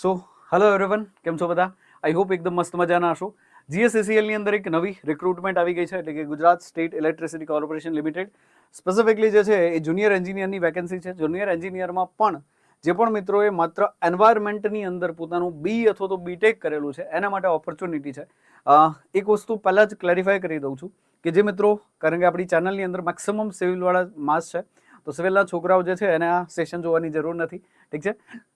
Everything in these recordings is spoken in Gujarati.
સો હેલો એવરીવન, કેમ છો બધા? આઈ હોપ એકદમ મસ્ત મજાના હશો. જીએસસીસીએલની અંદર એક નવી રિક્રુટમેન્ટ આવી ગઈ છે, એટલે કે Gujarat state electricity corporation limited. Specifically જે છે એ જુનિયર એન્જિનિયરની વેકેન્સી છે. જુનિયર એન્જિનિયરમાં પણ જે પણ મિત્રોએ માત્ર એન્વાયરમેન્ટની અંદર પોતાનું બી અથવા તો બીટેક કરેલું છે એના માટે ઓપોર્ચ્યુનિટી છે. એક વસ્તુ પહેલાં જ ક્લેરિફાય કરી દઉં છું કે જે મિત્રો, કારણ કે આપણી ચેનલની અંદર મેક્સિમમ સિવિલવાળા માસ છે, તો સિવિલના છોકરાઓ જે છે એને આ સેશન જોવાની જરૂર નથી, ઠીક છે?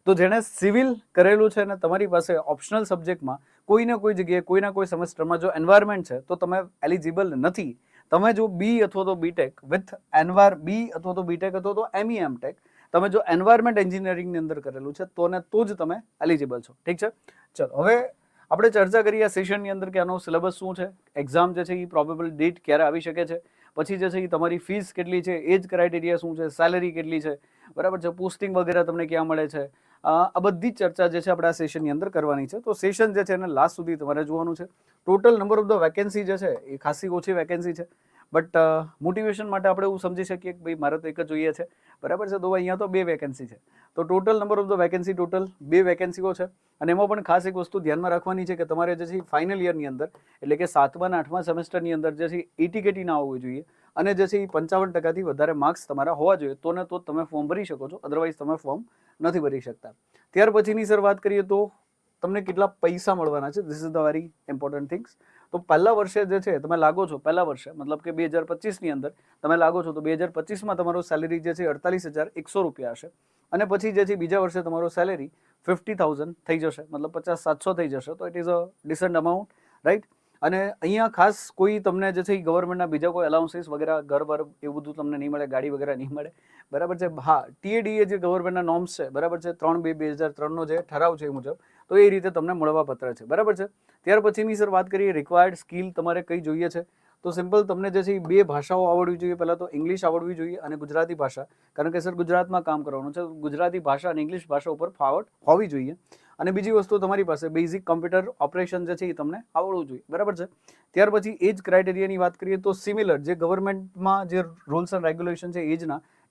તો જેણે સિવિલ કરેલું છે અને તમારી પાસે ઓપ્શનલ સબ્જેક્ટમાં કોઈને કોઈ જગ્યાએ કોઈના કોઈ સેમેસ્ટરમાં જો એન્વાયરમેન્ટ છે તો તમે એલિજિબલ નથી. તમે જો બી અથવા તો બીટેક વિથ બી અથવા તો બીટેક અથવા તો એમટેક તમે જો એન્વાયરમેન્ટ એન્જિનિયરિંગની અંદર કરેલું છે તો જ તમે એલિજિબલ છો, ઠીક છે? ચલો, હવે આપણે ચર્ચા કરીએ આ સેશનની અંદર કે આનો સિલેબસ શું છે, એક્ઝામ જે છે એ પ્રોબેબલ ડેટ ક્યારે આવી શકે છે, પછી જે છે એ તમારી ફીસ કેટલી છે, એજ ક્રાઇટેરિયા શું છે, સેલેરી કેટલી છે, બરાબર છે, પોસ્ટિંગ વગેરે તમને ક્યાં મળે છે, આ બધી જ ચર્ચા જે છે આપણે આ સેશનની અંદર કરવાની છે. તો સેશન જે છે એને લાસ્ટ સુધી તમારે જોવાનું છે. Total number of the vacancy જે છે એ ખાસી ઓછી વેકેન્સી છે, બટ મોટિવેશન માટે આપણે એવું સમજી શકીએ કે ભાઈ મારે તો એક જ જોઈએ છે, બરાબર છે? તો અહીંયા તો 2 વેકેન્સી છે, તો total number of the vacancy total 2 વેકેન્સીઓ છે. અને એમાં પણ ખાસ એક વસ્તુ ધ્યાનમાં રાખવાની છે કે તમારે જે છે ફાઇનલ યરની અંદર, એટલે કે 7મા અને 8મા સેમેસ્ટરની અંદર જે છે ETKT ના હોવું જોઈએ અને જે છે એ 55% વધારે માર્ક્સ તમારા હોવા જોઈએ, તો ને તો તમે ફોર્મ ભરી શકો છો, અદરવાઇઝ તમે ફોર્મ નથી ભરી શકતા. ત્યાર પછીની સર વાત કરીએ તો તમને કેટલા પૈસા મળવાના છે, this is the very important things. તો પહેલા વર્ષે જે છે તમે લાગો છો, પહેલા વર્ષે મતલબ કે 2025ની અંદર તમે લાગો છો તો 2025માં તમારો સેલેરી જે છે 48,100 રૂપિયા હશે. અને પછી જે છે બીજા વર્ષે તમારો સેલેરી 50,000 થઈ જશે, મતલબ 50,700 થઈ જશે. તો it is a decent amount, right? અને અહીંયા ખાસ કોઈ તમને જે છે એ ગવર્મેન્ટના બીજા કોઈ અલાઉન્સીસ વગેરે, ઘર બર એવું બધું તમને નહીં મળે, ગાડી વગેરે નહીં મળે, બરાબર છે? હા, TADA જે ગવર્મેન્ટના નોર્મ્સ છે, બરાબર છે, 3/2/2003નો જે ઠરાવ છે એ મુજબ, તો એ રીતે તમને મળવાપત્ર છે, બરાબર છે? ત્યાર પછીની સર વાત કરીએ રિક્વાયર્ડ સ્કિલ તમારે કઈ જોઈએ છે, તો સિમ્પલ તમને જે છે એ 2 ભાષાઓ આવડવી જોઈએ. પહેલાં તો ઇંગ્લિશ આવડવી જોઈએ અને ગુજરાતી ભાષા, કારણ કે સર ગુજરાતમાં કામ કરવાનું છે, ગુજરાતી ભાષા અને ઇંગ્લિશ ભાષા ઉપર ફાવટ હોવી જોઈએ. અને બીજી વસ્તુ તમારી પાસે બેઝિક કમ્પ્યુટર ઓપરેશન જે છે એ તમને આવડવું જોઈએ, બરાબર છે? ત્યાર પછી એજ ક્રાઇટેરિયાની વાત કરીએ તો સિમિલર જે ગવર્મેન્ટમાં જે રૂલ્સ એન્ડ રેગ્યુલેશન છે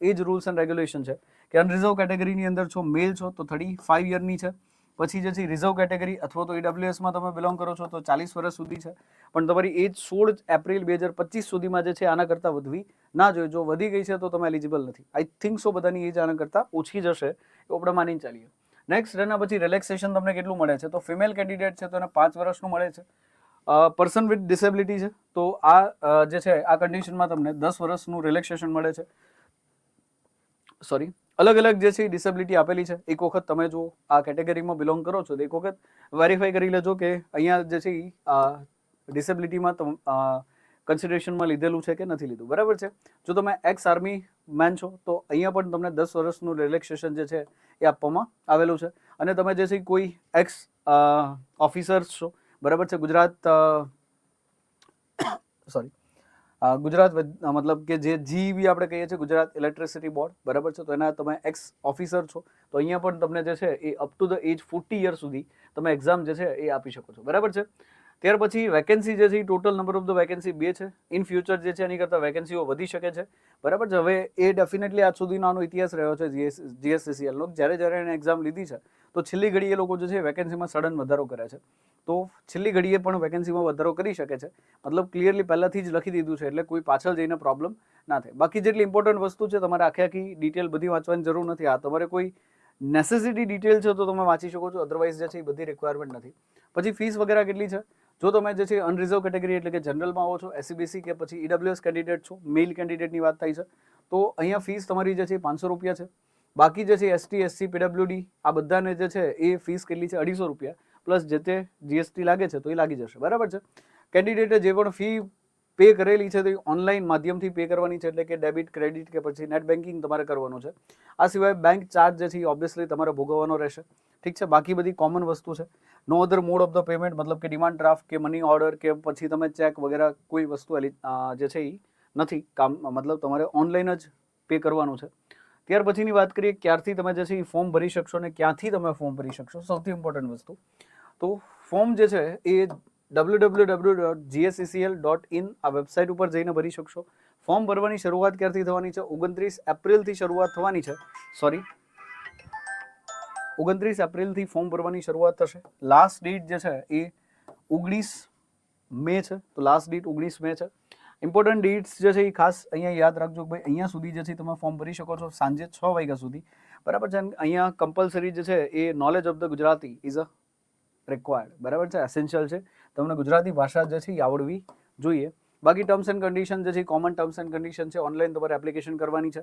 એજ રૂલ્સ એન્ડ રેગ્યુલેશન છે કે અનરિઝર્વ કેટેગરીની અંદર છો, મેલ છો તો 35 યરની છે. પછી જે છે રિઝર્વ કેટેગરી અથવા તો EWSમાં તમે બિલોંગ કરો છો તો 40 વર્ષ સુધી છે. પણ તમારી એજ 16 એપ્રિલ 2025 સુધીમાં જે છે આના કરતાં વધવી ના જોઈએ. જો વધી ગઈ છે તો તમે એલિજિબલ નથી. આઈ થિંક સો બધાની એજ આના કરતાં ઓછી જશે, એવું આપણે માની ચાલીએ. નેક્સ્ટ એના પછી રિલેક્સેશન તમને કેટલું મળે છે, તો ફિમેલ કેન્ડિડેટ છે તો એને 5 વર્ષનું મળે છે. પર્સન વિથ ડિસેબિલિટી છે તો આ જે છે આ કન્ડિશનમાં તમને 10 વર્ષનું રિલેક્સેશન મળે છે. સોરી, અલગ અલગ જે છે ડિસેબિલિટી આપેલી છે. એક વખત તમે જો આ કેટેગરીમાં બિલોંગ કરો છો તો એક વખત વેરીફાઈ કરી લેજો કે અહીંયા જે છે ડિસેબિલિટીમાં કન્સિડરેશનમાં લીધેલું છે કે નથી લીધું, બરાબર છે? જો તમે એક્સ આર્મી મેન છો તો અહીંયા પણ તમને 10 વર્ષનું રિલેક્સેશન જે છે એ આપવામાં આવેલું છે. અને તમે જે છે કોઈ એક્સ ઓફિસર્સ છો, બરાબર છે, ગુજરાત મતલબ કે જે GEB આપણે કહીએ છીએ, ગુજરાત ઇલેક્ટ્રિસિટી બોર્ડ, બરાબર છે, તો એના તમે એક્સ ઓફિસર છો તો અહીંયા પણ તમને જે છે એ up to the age 40 year સુધી તમે એક્ઝામ જે છે એ આપી શકો છો, બરાબર છે? ત્યાર પછી વેકેન્સી જે છે એ total number of the vacancy 2 છે. ઇન ફ્યુચર જે છે એની કરતાં વેકેન્સીઓ વધી શકે છે, બરાબર છે? હવે એ ડેફિનેટલી આજ સુધીનો આનો ઇતિહાસ રહ્યો છે GSCCLનો. જ્યારે એને એક્ઝામ લીધી છે તો છેલ્લી ઘડીએ લોકો જે છે વેકેન્સીમાં સડન વધારો કરે છે. તો છેલ્લી ઘડીએ પણ વેકેન્સીમાં વધારો કરી શકે છે, મતલબ ક્લિયરલી પહેલાંથી જ લખી દીધું છે એટલે કોઈ પાછળ જઈને પ્રોબ્લેમ ના થાય. બાકી જેટલી ઇમ્પોર્ટન્ટ વસ્તુ છે તમારે આખી ડિટેલ બધી વાંચવાની જરૂર નથી. આ તમારે કોઈ નેસેસિટી ડિટેલ છે તો તમે વાંચી શકો છો, અદરવાઇઝ જે છે એ બધી રિક્વાયરમેન્ટ નથી. પછી ફીસ વગેરે કેટલી છે, જો તમે જે છે અનરિઝર્વ કેટેગરી એટલે કે જનરલમાં આવો છો, SCBC કે પછી EWS કેન્ડિડેટ છો, મેલ કેન્ડિડેટની વાત થાય છે, તો અહીંયા ફીસ તમારી જે છે 500 રૂપિયા છે. બાકી જે છે ST, SC, PWD આ બધાને જે છે એ ફીસ કેટલી છે 250 રૂપિયા, પ્લસ જે તે GST લાગે છે તો એ લાગી જશે, બરાબર છે? કેન્ડિડેટે જે પણ ફી પે કરેલી છે તો ઓનલાઈન માધ્યમથી પે કરવાની છે, એટલે કે ડેબિટ, ક્રેડિટ કે પછી નેટ બેન્કિંગ તમારે કરવાનું છે. આ સિવાય બેંક ચાર્જ જે છે એ ઓબ્વિયસલી તમારે ભોગવવાનો રહેશે, ઠીક છે? બાકી બધી કોમન વસ્તુ છે. નો અધર મોડ ઓફ ધ પેમેન્ટ, મતલબ કે ડિમાન્ડ ડ્રાફ્ટ કે મની ઓર્ડર કે પછી તમે ચેક વગેરે કોઈ વસ્તુ જે છે એ નથી કામ, મતલબ તમારે ઓનલાઈન જ પે કરવાનું છે. ત્યાર પછીની વાત કરીએ ક્યારથી તમે જે છે એ ફોર્મ ભરી શકશો અને ક્યાંથી તમે ફોર્મ ભરી શકશો. સૌથી ઇમ્પોર્ટન્ટ વસ્તુ, તો ફોર્મ જે છે એ www.gsccl.in આ વેબસાઇટ ઉપર જઈને ભરી શકશો. ફોર્મ ભરવાની શરૂઆત ક્યારથી થવાની છે? 29 એપ્રિલથી શરૂઆત થવાની છે. સોરી, 29 એપ્રિલથી ફોર્મ ભરવાની શરૂઆત થશે. લાસ્ટ ડેટ જે છે એ 19 મે છે. તો લાસ્ટ ડેટ 19 મે છે. ઇમ્પોર્ટન્ટ ડેટ્સ જે છે એ ખાસ અહીંયા યાદ રાખજો. ભાઈ અહીંયા સુધી જે છે તમે ફોર્મ ભરી શકો છો સાંજે 6 વાગ્યા સુધી, બરાબર છે. અહીંયા કમ્પલસરી જે છે એ knowledge of the Gujarati is a required, બરાબર છે, એસેન્શિયલ છે. તમને ગુજરાતી ભાષા જે છે એ આવડવી જોઈએ. બાકી ટર્મ્સ એન્ડ કન્ડિશન જે છે કોમન ટર્મ્સ એન્ડ કન્ડિશન છે. ઓનલાઈન તમારે એપ્લિકેશન કરવાની છે,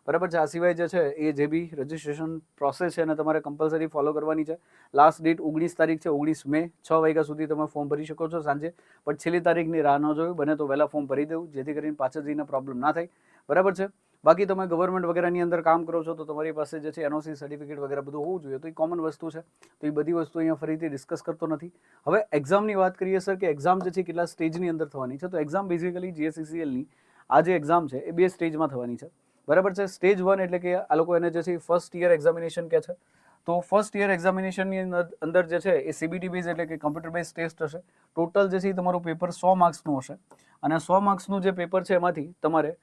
બરાબર છે. આ સિવાય જે છે એ જે બી રજિસ્ટ્રેશન પ્રોસેસ છે એને તમારે કમ્પલસરી ફોલો કરવાની છે. લાસ્ટ ડેટ 19 તારીખ છે, 19 મે 6 વાગ્યા સુધી તમે ફોર્મ ભરી શકો છો સાંજે. પણ છેલ્લી તારીખની રાહ ન જોયું, બને તો વહેલા ફોર્મ ભરી દેવું જેથી કરીને પાછળ જઈને પ્રોબ્લેમ ના થાય, બરાબર છે. બાકી તમે ગવર્મેન્ટ વગેરેની અંદર કામ કરો છો તો તમારી પાસે જે છે એનઓસી સર્ટિફિકેટ વગેરે બધું હોવું જોઈએ. તો એ કોમન વસ્તુ છે. તો એ બધી વસ્તુ અહીંયા ફરીથી ડિસ્કસ કરતો નથી. હવે એક્ઝામની વાત કરીએ સર, કે એક્ઝામ જે છે કેટલા સ્ટેજની અંદર થવાની છે. તો એક્ઝામ બેઝિકલી જીએસસીસીએલની આ જે એક્ઝામ છે એ 2 સ્ટેજમાં થવાની છે, બરાબર છે. સ્ટેજ 1 એટલે કે આ લોકો એને જે છે ફર્સ્ટ યર એક્ઝામિનેશન કહે છે. તો ફર્સ્ટ યર એક્ઝામિનેશનની અંદર જે છે એ સીબીટી બેઝ એટલે કે કમ્પ્યુટર બેઝ ટેસ્ટ હશે. ટોટલ જે છે તમારું પેપર 100 માર્ક્સનું હશે. અને 100 માર્ક્સનું જે પેપર છે એમાંથી તમારે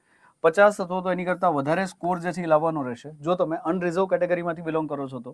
50 અથવા તો એની કરતાં વધારે સ્કોર જે છે એ લાવવાનો રહેશે જો તમે અનરિઝર્વ કેટેગરીમાંથી બિલોંગ કરો છો તો.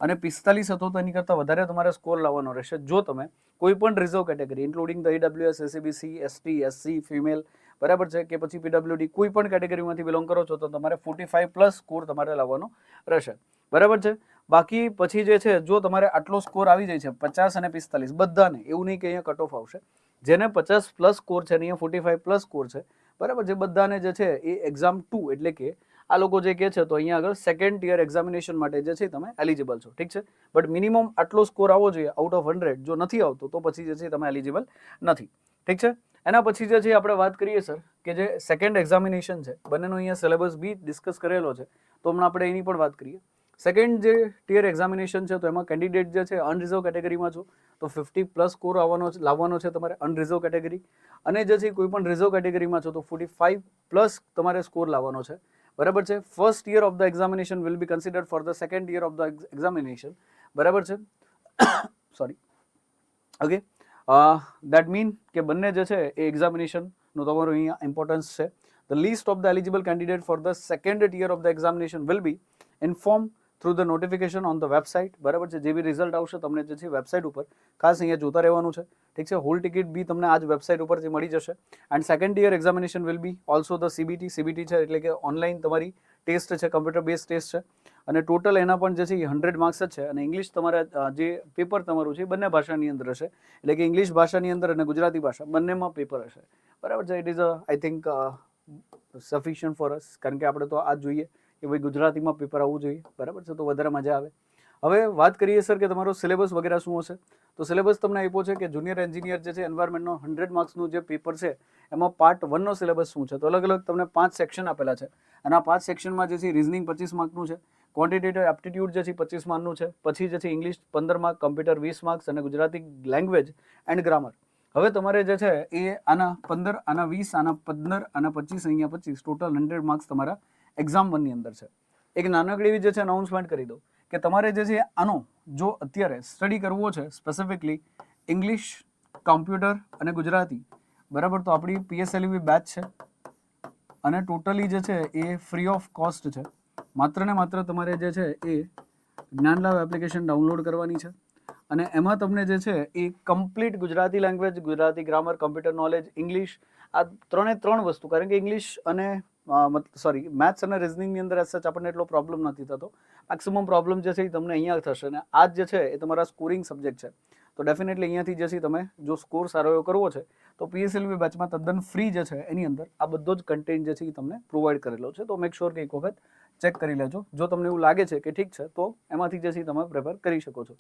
અને 45 અથવા તો એની કરતાં વધારે તમારે સ્કોર લાવવાનો રહેશે જો તમે કોઈ પણ reserve category including the EWS, SCBC, ST, SC, female, બરાબર છે, કે પછી પીડબ્લ્યુડી કોઈ પણ કેટેગરીમાંથી બિલોંગ કરો છો તો તમારે 45+ સ્કોર તમારે લાવવાનો રહેશે, બરાબર છે. બાકી પછી જે છે જો તમારે આટલો સ્કોર આવી જાય છે 50 અને 45 બધાને, એવું નહીં કે અહીંયા કટ ઓફ આવશે. જેને 50+ સ્કોર છે અને અહીંયા 45+ સ્કોર છે, બરાબર છે, બધાને જે છે એ એક્ઝામ 2 એટલે કે આ લોકો જે કહે છે તો અહીંયા આગળ સેકન્ડ યર એક્ઝામિનેશન માટે જે છે તમે એલિજિબલ છો, ઠીક છે. બટ મિનિમમ આટલો સ્કોર આવવો જોઈએ આઉટ ઓફ 100. જો નથી આવતો તો પછી જે છે તમે એલિજિબલ નથી, ઠીક છે. એના પછી જે છે આપણે વાત કરીએ સર કે જે સેકન્ડ એક્ઝામિનેશન છે બંનેનો અહીંયા સિલેબસ બી ડિસ્કસ કરેલો છે તો હમણાં આપણે એની પણ વાત કરીએ. સેકન્ડ જે ટિયર એક્ઝામિનેશન છે તો એમાં કેન્ડિડેટ જે છે અનરિઝર્વ કેટેગરીમાં છો તો 50+ સ્કોર લાવવાનો છે તમારે અનરિઝર્વ કેટેગરી. અને જે છે કોઈ પણ રિઝર્વ કેટેગરીમાં છો તો 45+ તમારે સ્કોર લાવવાનો છે, બરાબર છે. First year of the examination will be considered for the second year of the examination, બરાબર છે. Sorry, okay. દેટ મીન કે બંને જે છે એ એક્ઝામિનેશનનું તમારું અહીંયા ઇમ્પોર્ટન્સ છે. The list of the eligible candidate for the second year of the examination will be inform through the notification on the website, બરાબર છે. જે બી રિઝલ્ટ આવશે તમને જે છે વેબસાઇટ ઉપર ખાસ અહીંયા જોતા રહેવાનું છે, ઠીક છે. હોલ ટિકિટ બી તમને આ જ વેબસાઇટ ઉપરથી મળી જશે. And second year examination will be also the CBT છે એટલે કે ઓનલાઈન તમારી ટેસ્ટ છે, કમ્પ્યુટર બેઝ ટેસ્ટ છે. અને ટોટલ એના પણ જે છે એ 100 માર્ક્સ જ છે. અને ઇંગ્લિશ તમારા જે પેપર તમારું છે બંને ભાષાની અંદર હશે એટલે કે ઇંગ્લિશ ભાષાની અંદર અને ગુજરાતી ભાષા બંનેમાં પેપર હશે, બરાબર છે. It is I think sufficient for us, કારણ કે આપણે તો આ જ જોઈએ કે ભાઈ ગુજરાતીમાં પેપર આવવું જોઈએ, બરાબર છે, તો વધારે મજા આવે. હવે વાત કરીએ સર કે તમારો સિલેબસ વગેરે શું હશે. તો સિલેબસ તમને આપ્યો છે કે જુનિયર એન્જિનિયર જે છે એન્વાયરમેન્ટનો 100 માર્ક્સનું જે પેપર છે એમાં પાર્ટ 1 નો સિલેબસ શું છે. તો અલગ અલગ તમને 5 સેક્શન આપેલા છે અને આ 5 સેક્શનમાં જે છે રિઝનિંગ 25 માર્કનું છે, ક્વોન્ટિટેટિવ એપ્ટિટ્યૂડ જે છે 25 માર્કનું છે, પછી જે છે ઇંગ્લિશ 15 માર્ક, કમ્પ્યુટર 20 માર્ક્સ અને ગુજરાતી લેંગ્વેજ એન્ડ ગ્રામર. હવે તમારે જે છે એ આના 15, આના 20, આના 15, આના 25, અહીંયા 25, ટોટલ 100 માર્ક્સ તમારા એક્ઝામ 1 ની અંદર છે. એક નાનકડી એવી જે છે અનાઉન્સમેન્ટ કરી દો કે તમારે જે છે આનો જો અત્યારે સ્ટડી કરવો છે સ્પેસિફિકલી ઇંગ્લિશ, કમ્પ્યુટર અને ગુજરાતી, બરાબર, તો આપણી PSLV બેચ છે અને ટોટલી જે છે એ ફ્રી ઓફ કોસ્ટ છે. માત્ર ને માત્ર તમારે જે છે એ જ્ઞાનલાભ એપ્લિકેશન ડાઉનલોડ કરવાની છે અને એમાં તમને જે છે એ complete Gujarati language, Gujarati grammar, computer knowledge, English, આ 3 વસ્તુ, કારણ કે ઇંગ્લિશ અને મેથ્સ અને રિઝનિંગની અંદર એઝ સચ આપણને એટલો પ્રોબ્લેમ નથી થતો. મેક્સિમમ પ્રોબ્લેમ જે છે એ તમને અહીંયા થશે અને આ જે છે એ તમારા સ્કોરિંગ સબ્જેક્ટ છે. તો ડેફિનેટલી અહીંયાથી જે છે તમે જો સ્કોર સારો એવો કરવો છે તો PSLV બેચમાં તદ્દન ફ્રી જે છે એની અંદર આ બધો જ કન્ટેન્ટ જે છે એ તમને પ્રોવાઈડ કરેલો છે. તો મેક શ્યોર કે એક વખત ચેક કરી લેજો. જો તમને એવું લાગે છે કે ઠીક છે તો એમાંથી જે છે તમે પ્રિપેર કરી શકો છો.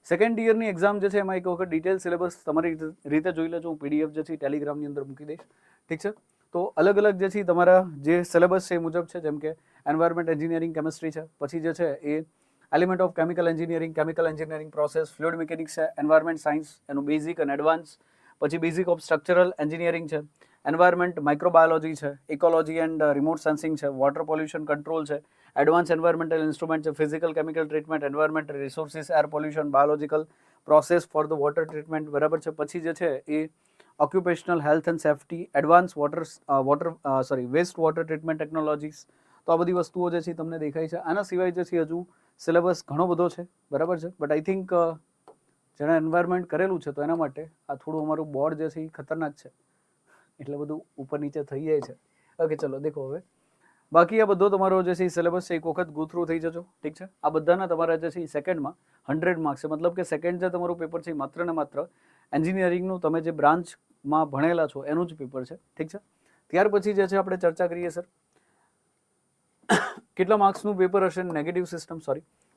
સેકન્ડ યરની એક્ઝામ જે છે એમાં એક વખત ડિટેલ સિલેબસ તમારી રીતે જોઈ લેજો. હું PDF જે છે ટેલિગ્રામની અંદર મૂકી દઈશ, ઠીક છે. તો અલગ અલગ જે છે તમારા જે સિલેબસ છે એ મુજબ છે, જેમ કે એન્વાયરમેન્ટ એન્જિનિયરિંગ કેમિસ્ટ્રી છે, પછી જે છે એ element of chemical engineering process, fluid mechanics છે, એન્વાયરમેન્ટ સાયન્સ એનું બેઝિક અને એડવાન્સ, પછી બેઝિક ઓફ સ્ટ્રક્ચરલ એન્જિનિયરિંગ છે, એન્વાયરમેન્ટ માઇક્રોબાયોલોજી છે, ઇકોલોજી એન્ડ રિમોટ સેન્સિંગ છે, વોટર પોલ્યુશન કંટ્રોલ છે, એડવાન્સ એન્વાયરમેન્ટલ ઇન્સ્ટ્રુમેન્ટ છે, physical chemical treatment, environment resources, air pollution, biological process for the water treatment, બરાબર છે. પછી જે છે એ occupational health and safety, advance waste water treatment technologies, તો આ બધી વસ્તુઓ જે છે તમને દેખાય છે. આના સિવાય જે છે હજુ સિલેબસ ઘણો બધો છે, બરાબર છે. બટ આઈ થિંક જેણે એન્વાયરમેન્ટ કરેલું છે તો એના માટે આ થોડું અમારું બોર્ડ જે છે એ ખતરનાક છે, એટલે બધું ઉપર નીચે થઈ જાય છે. ઓકે, ચલો દેખો હવે બાકી આ બધો તમારો જે છે સિલેબસ છે એક વખત ગો થ્રુ થઈ જજો, ઠીક છે. આ બધાના તમારા જે છે સેકન્ડમાં 100 માર્ક્સ છે, મતલબ કે સેકન્ડ જે તમારું પેપર છે માત્ર ને માત્ર એન્જિનિયરિંગનું તમે જે બ્રાન્ચમાં ભણેલા છો એનું જ પેપર છે, ઠીક છે. ત્યાર પછી જે છે આપણે ચર્ચા કરીએ સર કેટલા માર્ક્સનું પેપર હશે. નેગેટિવ સિસ્ટમ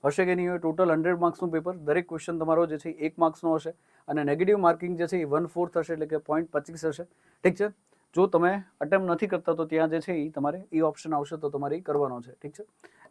હશે કે નહીં હોય. ટોટલ 100 માર્ક્સનું પેપર, દરેક ક્વેશ્ચન તમારો જે છે 1 માર્ક્સનો હશે અને નેગેટિવ માર્કિંગ જે છે એ 1/4 હશે, એટલે કે 0.25 હશે, ઠીક છે. જો તમે અટેમ્પ નથી કરતા તો ત્યાં જે છે એ તમારે એ ઓપ્શન આવશે તો તમારે એ કરવાનો છે, ઠીક છે.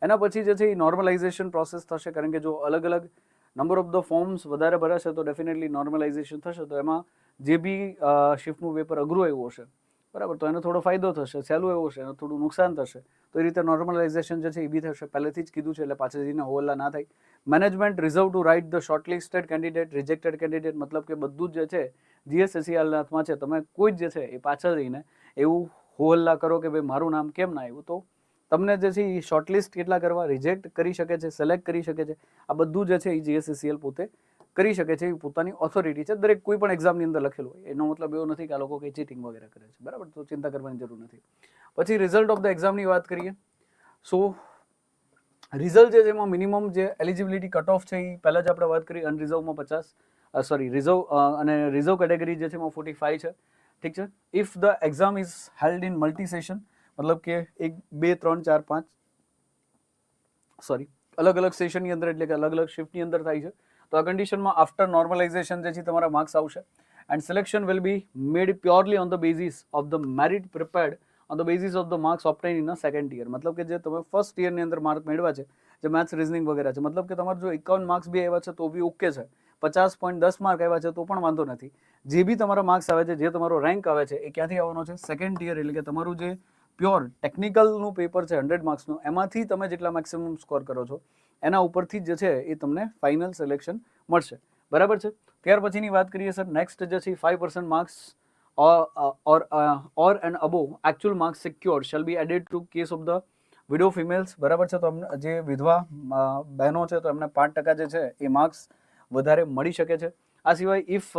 એના પછી જે છે એ નોર્મલાઇઝેશન પ્રોસેસ થશે, કારણ કે જો અલગ અલગ નંબર ઓફ ધ ફોર્મ્સ વધારે ભરાશે તો ડેફિનેટલી નોર્મલાઇઝેશન થશે. તો એમાં જે બી શિફ્ટનું પેપર અઘરું આવ્યું હશે, બરાબર, તો એનો થોડો ફાયદો થશે. સહેલું એવું હશે એનું થોડું નુકસાન થશે. તો એ રીતે નોર્મલાઇઝેશન જે છે એ બી થશે. પહેલેથી જ કીધું છે એટલે પાછળ જઈને હોલ્લા ના થાય. Management reserve to right the shortlisted candidate, rejected candidate, મતલબ કે બધું જ જે છે જીએસએસસીઆરના હાથમાં છે. તમે કોઈ જ જે છે એ પાછળ જઈને એવું હોલ્લા કરો કે ભાઈ મારું નામ કેમ ના આવ્યું, તો તમને જે છે એ શોર્ટલિસ્ટ કેટલા કરવા, રિજેક્ટ કરી શકે છે, સિલેક્ટ કરી શકે છે. આ બધું જે છે એ જીએસએસસીએલ પોતે કરી શકે છે. એ પોતાની ઓથોરિટી છે. દરેક કોઈ પણ એક્ઝામની અંદર લખેલું હોય. એનો મતલબ એવો નથી કે આ લોકો કંઈ ચીટિંગ વગેરે કરે છે, બરાબર, તો ચિંતા કરવાની જરૂર નથી. પછી રિઝલ્ટ ઓફ ધ એક્ઝામની વાત કરીએ. સો રિઝલ્ટ જે છે એમાં મિનિમમ જે એલિજિબિલિટી કટ ઓફ છે એ પહેલાં જ આપણે વાત કરી, અનરિઝર્વમાં 50, રિઝર્વ અને રિઝર્વ કેટેગરી જે છે એમાં 45 છે, ઠીક છે. If the exam is held in multi session, મતલબ કે 1, 2, 3, 4, 5 અલગ અલગ સેશનની અંદર, એટલે કે અલગ અલગ શિફ્ટની અંદર થાય છે, તો આ કન્ડિશનમાં આફ્ટર નોર્મલાઇઝેશન જે છે તમારા માર્ક્સ આવશે. And selection will be made purely on the basis of the merit prepared on the basis of the marks obtain in a second year. મતલબ કે જે તમે ફર્સ્ટ યરની અંદર માર્ક મેળવ્યા છે, જે મેથ્સ રિઝનિંગ વગેરે છે, મતલબ કે તમારે જો 51 માર્ક્સ બી આવ્યા છે તો બી ઓકે છે, 50.10 માર્ક આવ્યા છે તો પણ વાંધો નથી. જે બી તમારા માર્ક્સ આવે છે, જે તમારો રેન્ક આવે છે, એ ક્યાંથી આવવાનો છે, સેકન્ડ યર, એટલે કે તમારું જે પ્યોર ટેકનિકલનું પેપર છે 100 માર્ક્સનું, એમાંથી તમે જેટલા મેક્સિમમ સ્કોર કરો છો એના ઉપરથી જે છે એ તમને ફાઇનલ સિલેક્શન મળશે, બરાબર છે. ત્યાર પછીની વાત કરીએ સર, નેક્સ્ટ જે છે 5% marks or and above actual marks secured shall be added to case of the widow females, બરાબર છે. તો જે વિધવા બહેનો છે તો એમને 5% જે છે એ માર્ક્સ વધારે મળી શકે છે. આ સિવાય if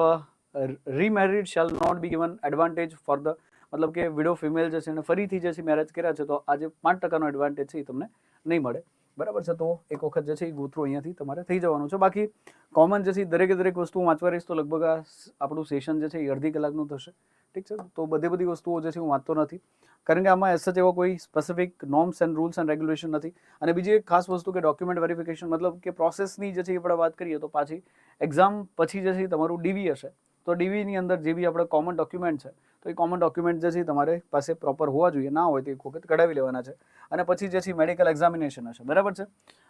remarried shall not be given advantage for the, મતલબ કે વિડો ફિમેલ જે છે એને ફરીથી જે છે મેરેજ કર્યા છે તો આ જે 5%નો એડવાન્ટેજ છે એ તમને નહીં મળે, બરાબર છે. તો એક વખત જે છે એ ગોથ્રુ અહીંયાથી તમારે થઈ જવાનું છે. બાકી કોમન જે છે દરેકે દરેક વસ્તુ વાંચવા રહીશ તો લગભગ આ આપણું સેશન જે છે એ અડધી કલાકનું થશે, ઠીક છે. તો બધી વસ્તુઓ જે છે હું વાંચતો નથી, કારણ કે આમાં એસ એવો કોઈ specific norms and rules and regulation નથી. અને બીજી એક ખાસ વસ્તુ કે ડોક્યુમેન્ટ વેરિફિકેશન, મતલબ કે પ્રોસેસની જે છે એ આપણે વાત કરીએ તો પાછી એક્ઝામ પછી જે છે તમારું ડીવી હશે, તો ડીવીની અંદર જે બી આપણે કોમન ડોક્યુમેન્ટ છે તો એ કોમન ડોક્યુમેન્ટ જે છે તમારે પાસે પ્રોપર હોવા જોઈએ. ના હોય તો એક વખત કઢાવી લેવાના છે. અને પછી જે છે મેડિકલ એક્ઝામિનેશન હશે, બરાબર છે.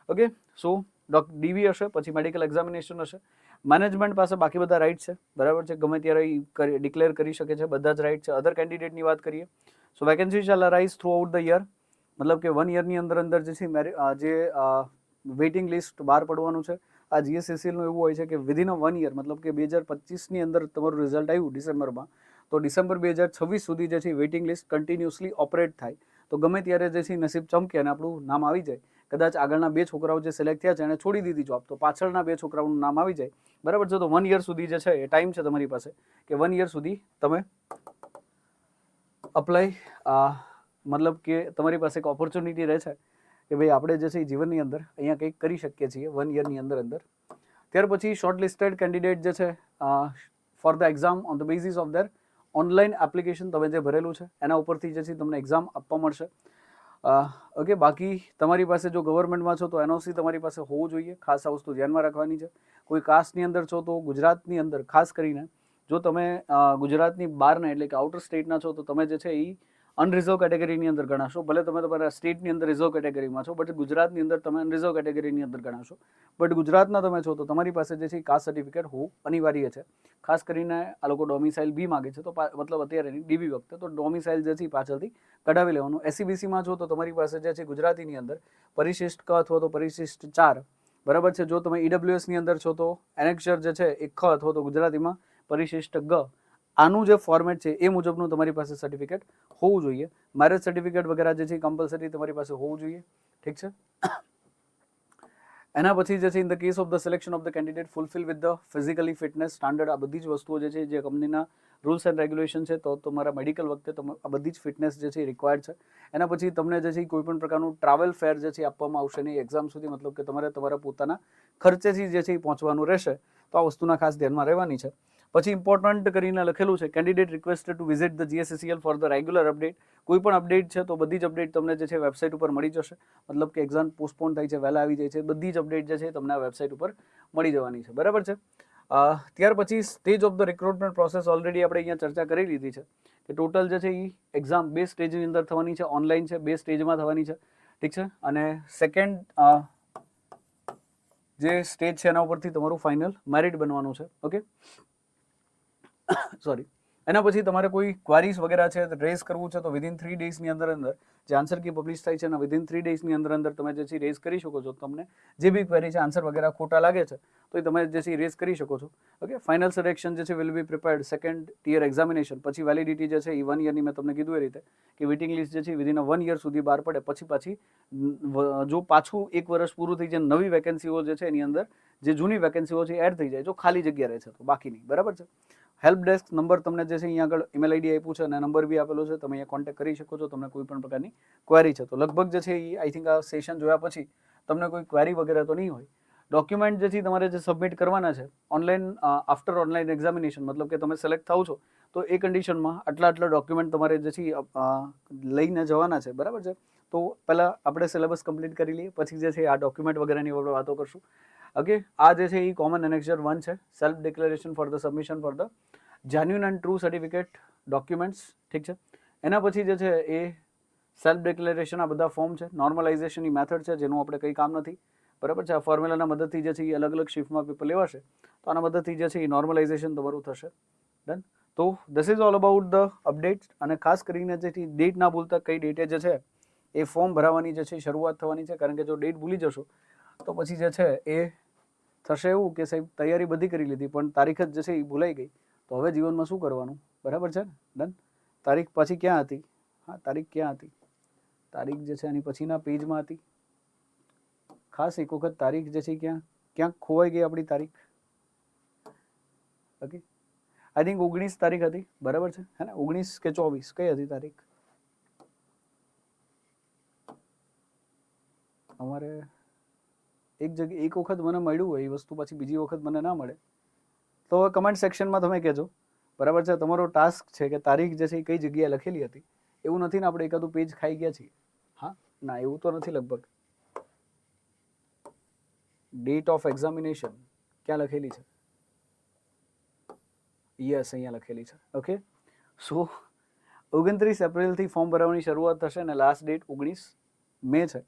ઓકે, સો ડીવી હશે, પછી મેડિકલ એક્ઝામિનેશન હશે. મેનેજમેન્ટ પાસે બાકી બધા રાઇટ છે, બરાબર છે, ગમે ત્યારે ડિક્લેર કરી શકે છે, બધા જ રાઇટ છે. અધર કેન્ડિડેટની વાત કરીએ, so vacancy shall arise throughout the year, મતલબ કે 1 યરની અંદર જે છે જે વેઇટિંગ લિસ્ટ બહાર પડવાનું છે. આ જીએસએસસીએલનું એવું હોય છે કે વિધિન અ 1 યર, મતલબ કે 2025ની અંદર તમારું રિઝલ્ટ આવ્યું ડિસેમ્બરમાં, તો ડિસેમ્બર 2026 સુધી જે છે વેઇટિંગ લિસ્ટ કન્ટિન્યુઅસલી ઓપરેટ થાય. તો ગમે ત્યારે જે છે નસીબ ચમકે અને આપણું નામ આવી જાય, કદાચ આગળના 2 છોકરાઓ જે સિલેક્ટ થયા છે એને છોડી દીધી જોબ, તો પાછળના 2 છોકરાઓનું નામ આવી જાય, બરાબર છે. તો 1 યર સુધી જે છે એ ટાઈમ છે તમારી પાસે કે 1 યર સુધી તમે અપ્લાય, મતલબ કે તમારી પાસે એક ઓપોર્ચ્યુનિટી રહે છે કે ભાઈ આપણે જે છે એ જીવનની અંદર અહીંયા કંઈક કરી શકીએ છીએ 1 યરની અંદર. ત્યાર પછી શોર્ટ લિસ્ટેડ કેન્ડિડેટ જે છે for the exam on the basis of their online application, તમે જે ભરેલું છે એના ઉપરથી જે છે તમને એક્ઝામ આપવા મળશે. ઓકે, બાકી તમારી પાસે જો ગવર્મેન્ટમાં છો તો એનઓસી તમારી પાસે હોવું જોઈએ, ખાસ આ વસ્તુ ધ્યાનમાં રાખવાની છે. કોઈ કાસ્ટની અંદર છો તો ગુજરાતની અંદર ખાસ કરીને જો તમે ગુજરાતની બહારના એટલે કે આઉટર સ્ટેટના છો તો તમે જે છે એ અનરિઝર્વ કેટેગરીની અંદર ગણાશો. ભલે તમે તમારા સ્ટેટની અંદર રિઝર્વ કેટેગરીમાં છો, બટ ગુજરાતની અંદર તમે અનરિઝર્વ કેટેગરીની અંદર ગણાશો. બટ ગુજરાતના તમે છો તો તમારી પાસે જે છે કાસ્ટ સર્ટિફિકેટ હોવું અનિવાર્ય છે. ખાસ કરીને આ લોકો ડોમિસાઇલ બી માગે છે, તો મતલબ અત્યારે ડીબી વખતે તો ડોમિસાઇલ જે છે પાછળથી કઢાવી લેવાનું. એસસીબીસીમાં છો તો તમારી પાસે જે છે ગુજરાતીની અંદર પરિશિષ્ટ ક અથવા તો પરિશિષ્ટ 4, બરાબર છે. જો તમે ઈડબ્લ્યુએસની અંદર છો તો એનેક્ચર જે છે એ ખ અથવા તો ગુજરાતીમાં પરિશિષ્ટ ગ, આનું જે ફોર્મેટ છે એ મુજબનું તમારી પાસે સર્ટિફિકેટ હોવું જોઈએ. મેરેજ સર્ટિફિકેટ વગેરે જે છે કમ્પલસરી તમારી પાસે હોવું જોઈએ. ઠીક છે. એના પછી જે છે in the case of the selection of the candidate fulfil with the physically fitness standard, આ બધી જ વસ્તુઓ જે છે જે કંપનીના રૂલ્સ એન્ડ રેગ્યુલેશન છે, તો તમારા મેડિકલ વખતે આ બધી જ ફિટનેસ જે છે એ રિક્વાયર્ડ છે. એના પછી તમને જે છે કોઈ પણ પ્રકારનું ટ્રાવેલ ફેર જે છે આપવામાં આવશે નહીં એક્ઝામ સુધી, મતલબ કે તમારે તમારા પોતાના ખર્ચેથી જે છે એ પહોંચવાનું રહેશે. તો આ વસ્તુના ખાસ ધ્યાનમાં રહેવાની છે. પછી ઇમ્પોર્ટન્ટ કરીને લખેલું છે candidate requested to visit the GSSCL for the regular update. કોઈ પણ અપડેટ છે તો બધી જ અપડેટ તમને જે છે વેબસાઇટ ઉપર મળી જશે. મતલબ કે એક્ઝામ પોસ્ટપોન થાય છે, વહેલા આવી જાય છે, બધી જ અપડેટ જે છે તમને આ વેબસાઇટ ઉપર મળી જવાની છે. બરાબર છે. ત્યાર પછી stage of the recruitment process already આપણે અહીંયા ચર્ચા કરી લીધી છે કે ટોટલ જે છે એ એક્ઝામ 2 સ્ટેજની અંદર થવાની છે, ઓનલાઈન છે, 2 સ્ટેજમાં થવાની છે. ઠીક છે. અને સેકન્ડ જે સ્ટેજ છે એના ઉપરથી તમારું ફાઇનલ મેરિટ બનવાનું છે. Okay, sorry. એના પછી તમારે કોઈ ક્વારીઝ વગેરે છે રેઝ કરવું છે તો વિધિન 3 ડેઝની અંદર જે આન્સર કી પબ્લિશ થાય છે એના વિધિન 3 ડેઝની અંદર તમે જે છે રેઝ કરી શકો છો. તમને જે બી ક્વેરી છે, આન્સર વગેરે ખોટા લાગે છે તો એ તમે જે છે રેઝ કરી શકો છો. ઓકે, ફાઇનલ સિલેક્શન જે છે will be prepared second tier examination. પછી વેલિડિટી જે છે એ 1 યરની મેં તમને કીધું એ રીતે કે વેઇટિંગ લિસ્ટ જે છે વિધિન 1 યર સુધી બહાર પડે. પછી જો પાછું 1 વર્ષ પૂરું થઈ જાય, નવી વેકેન્સીઓ જે છે એની અંદર જે જૂની વેકેન્સીઓ છે એડ થઈ જાય, જો ખાલી જગ્યા રહે છે તો, બાકી નહીં. બરાબર છે. હેલ્પ ડેસ્ક નંબર તમને જે છે અહીંયા આગળ ઈમેલ આઈડી આપ્યું છે અને નંબર બી આપેલો છે, તમે અહીંયા કોન્ટેક્ટ કરી શકો છો તમને કોઈ પણ પ્રકારની ક્વેરી છે તો. લગભગ જે છે એ આઈ થિંક આ સેશન જોયા પછી તમને કોઈ ક્વેરી વગેરે તો નહીં હોય. ડોક્યુમેન્ટ જે છે તમારે જે સબમિટ કરવાના છે ઓનલાઈન આફ્ટર ઓનલાઈન એક્ઝામિનેશન, મતલબ કે તમે સિલેક્ટ થાવ છો તો એ કન્ડિશનમાં આટલા ડોક્યુમેન્ટ તમારે જે છે લઈને જવાના છે. બરાબર છે. તો પહેલાં આપણે સિલેબસ કમ્પ્લીટ કરી લઈએ, પછી જે છે આ ડોક્યુમેન્ટ વગેરેની આપણે વાતો કરશું. ઓકે, આ જે છે એ કોમન એનેક્સર 1 છે, self declaration for the submission for the genuine and true certificate documents. ઠીક છે. એના પછી જે છે એ સેલ્ફ ડિક્લેરેશન, આ બધા ફોર્મ છે. નોર્મલાઇઝેશનની મેથડ છે જેનું આપણે કંઈ કામ નથી. બરાબર છે. આ ફોર્મ્યુલાના મદદથી જે છે એ અલગ અલગ શિફ્ટમાં પેપર લેવાશે તો આના મદદથી જે છે એ નોર્મલાઇઝેશન તમારું થશે. ડન. તો this is all about the update. અને ખાસ કરીને જે ડેટ ના ભૂલતા, કઈ ડેટે જે છે એ ફોર્મ ભરાવાની જે છે શરૂઆત થવાની છે. કારણ કે જો ડેટ ભૂલી જશો તો પછી જે છે એ થશે એવું કે સાહેબ તૈયારી બધી કરી લીધી પણ તારીખ જ જે છે એ ભૂલાઈ ગઈ, તો હવે જીવનમાં શું કરવાનું? બરાબર છે. ડન. તારીખ પછી ક્યાં હતી? હા, તારીખ ક્યાં હતી? તારીખ જે છે એની પછીના પેજમાં હતી. ખાસ એક વખત તારીખ જે છે ક્યાંક ખોવાઈ ગઈ આપણી તારીખ. ઓકે, આઈ થિંક 19 તારીખ હતી. બરાબર છે, હે ને? 19 કે 24 કઈ હતી તારીખ? અમારે એક વખત મને મળ્યું હોય એ વસ્તુ, પછી બીજી વખત મને ના મળે તો હવે કમેન્ટ સેક્શનમાં તમે કહેજો. બરાબર છે. તમારો ટાસ્ક છે કે તારીખ જે છે એ કઈ જગ્યાએ લખેલી હતી. એવું નથી ને આપણે એકાદું પેજ ખાઈ ગયા છીએ? હા, ના એવું તો નથી. લગભગ ડેટ ઓફ એક્ઝામિનેશન ક્યાં લખેલી છે? યસ, અહીંયા લખેલી છે. ઓકે, સો 29 એપ્રિલથી ફોર્મ ભરવાની શરૂઆત થશે અને લાસ્ટ ડેટ 19 મે છે,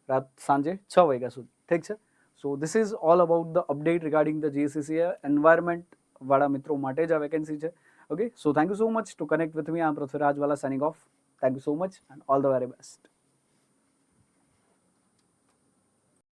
રાત સાંજે 6 વાગ્યા સુધી. ઠીક છે. So this is all about the update regarding the GSSCL environment વાળા મિત્રો માટે જ આ વેકેન્સી છે. Okay, so thank you so much to connect with me. I am Prithviraj Wala signing off. Thank you so much and all the very best.